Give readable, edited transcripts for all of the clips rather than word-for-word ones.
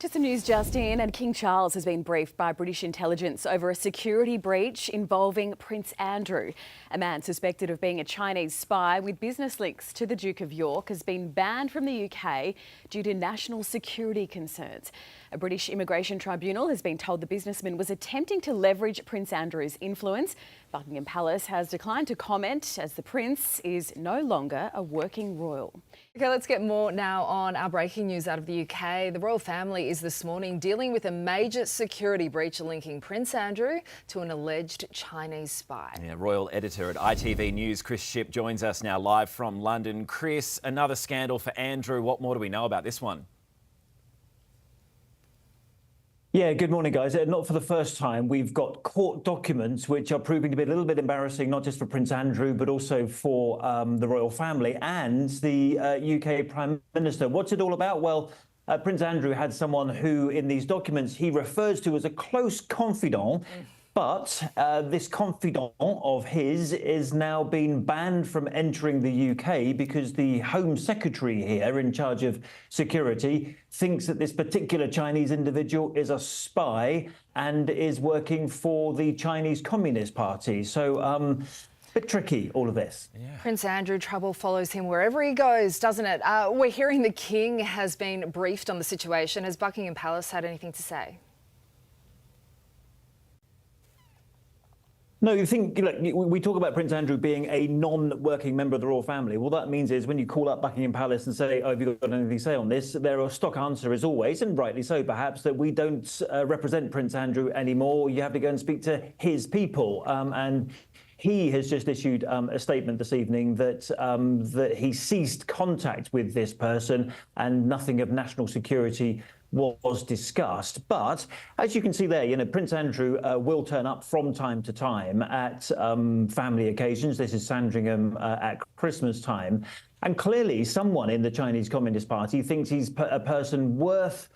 To some news just in, and King Charles has been briefed by British intelligence over a security breach involving Prince Andrew. A man suspected of being a Chinese spy with business links to the Duke of York has been banned from the UK due to national security concerns. A British immigration tribunal has been told the businessman was attempting to leverage Prince Andrew's influence. Buckingham Palace has declined to comment as the Prince is no longer a working royal. OK, let's get more now on our breaking news out of the UK. The royal family is this morning dealing with a major security breach linking Prince Andrew to an alleged Chinese spy. Yeah, royal editor at ITV News, Chris Shipp, joins us now live from London. Chris, another scandal for Andrew. What more do we know about this one? Yeah, good morning, guys. Not for the first time, we've got court documents which are proving to be a little bit embarrassing, not just for Prince Andrew, but also for the royal family and the UK Prime Minister. What's it all about? Well, Prince Andrew had someone who, in these documents, he refers to as a close confidant. But this confidant of his is now being banned from entering the UK because the Home Secretary here in charge of security thinks that this particular Chinese individual is a spy and is working for the Chinese Communist Party. So a bit tricky, all of this. Yeah. Prince Andrew, trouble follows him wherever he goes, doesn't it? We're hearing the King has been briefed on the situation. Has Buckingham Palace had anything to say? No, you think, we talk about Prince Andrew being a non-working member of the royal family. Well, that means is when you call up Buckingham Palace and say, oh, have you got anything to say on this? Their stock answer is always, and rightly so perhaps, that we don't represent Prince Andrew anymore. You have to go and speak to his people. And he has just issued a statement this evening that that he ceased contact with this person and nothing of national security was discussed. But as you can see there, Prince Andrew will turn up from time to time at family occasions. This is Sandringham at Christmas time. And clearly someone in the Chinese Communist Party thinks he's a person worth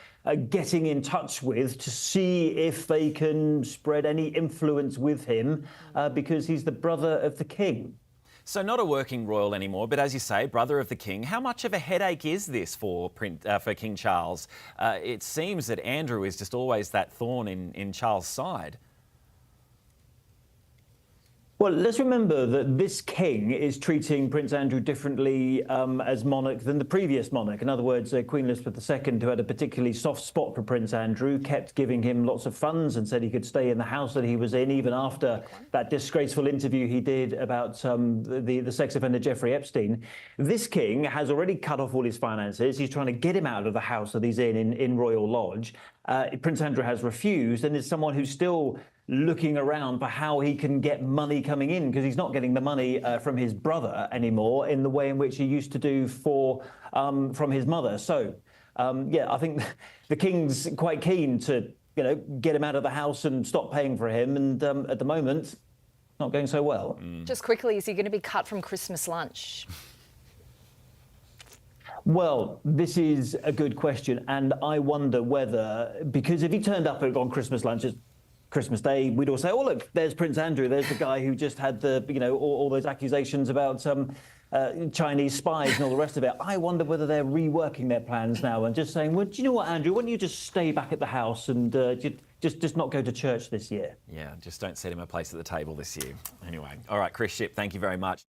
getting in touch with to see if they can spread any influence with him because he's the brother of the king. So not a working royal anymore, but as you say, brother of the king. How much of a headache is this for King Charles? It seems that Andrew is just always that thorn in Charles' side. Well, let's remember that this king is treating Prince Andrew differently as monarch than the previous monarch. In other words, Queen Elizabeth II, who had a particularly soft spot for Prince Andrew, kept giving him lots of funds and said he could stay in the house that he was in, even after that disgraceful interview he did about the sex offender Jeffrey Epstein. This king has already cut off all his finances. He's trying to get him out of the house that he's in Royal Lodge. Prince Andrew has refused and is someone who's still looking around for how he can get money coming in, because he's not getting the money from his brother anymore in the way in which he used to do from his mother. So, yeah, I think the king's quite keen to, get him out of the house and stop paying for him. And at the moment, not going so well. Just quickly, is he going to be cut from Christmas lunch? Well, this is a good question. And I wonder whether, because if he turned up on Christmas lunch, Christmas Day, we'd all say, oh, look, there's Prince Andrew. There's the guy who just had all those accusations about Chinese spies and all the rest of it. I wonder whether they're reworking their plans now and just saying, well, do you know what, Andrew, why don't you just stay back at the house and just not go to church this year? Yeah, just don't set him a place at the table this year. Anyway, all right, Chris Shipp, thank you very much.